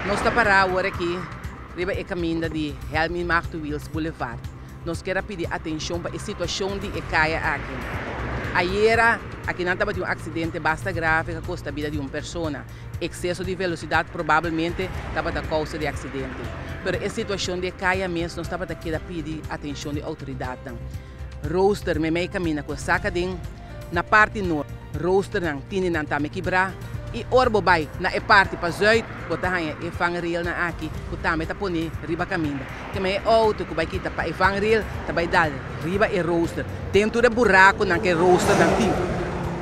Nós está parado aqui, riba e caminho de Helmin Marto Wills Boulevard. Nós queremos pedir atenção para a situação de caia aqui. Ayer, aqui não estava de um acidente bastante grave que custa a vida de uma pessoa. Excesso de velocidade provavelmente estava da causa de acidente. Mas a situação de caia mesmo, nós estava aqui a pedir atenção de autoridade. Roster, me caminha com saca na parte norte. Roster não tinha não tá me quebrar. E orbo vai na parte para zuid, bota hanha e vangrail na aqui, que também tá pone riba caminho. Que me auto que vai kita para e vangrail, tá vai dar riba e roster. Dentro de buraco na que roster não tem.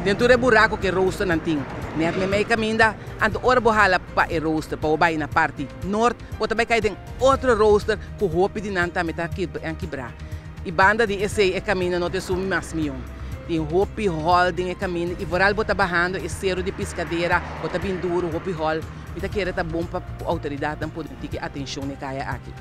Dentro de buraco que roster não tem. Net me caminho, ando orbo hala para e roster, para vai na parte norte, bota vai cair outro roster que hope de não tá me tá quebrar. E banda de esse caminho não te sumi mais milhão. Tem hopi holding e caminho e voral bota barrando e cero de piscadeira bota bem duro hopi hol e tá querendo tá bom para autoridade não poder ter atenção ne caia aqui.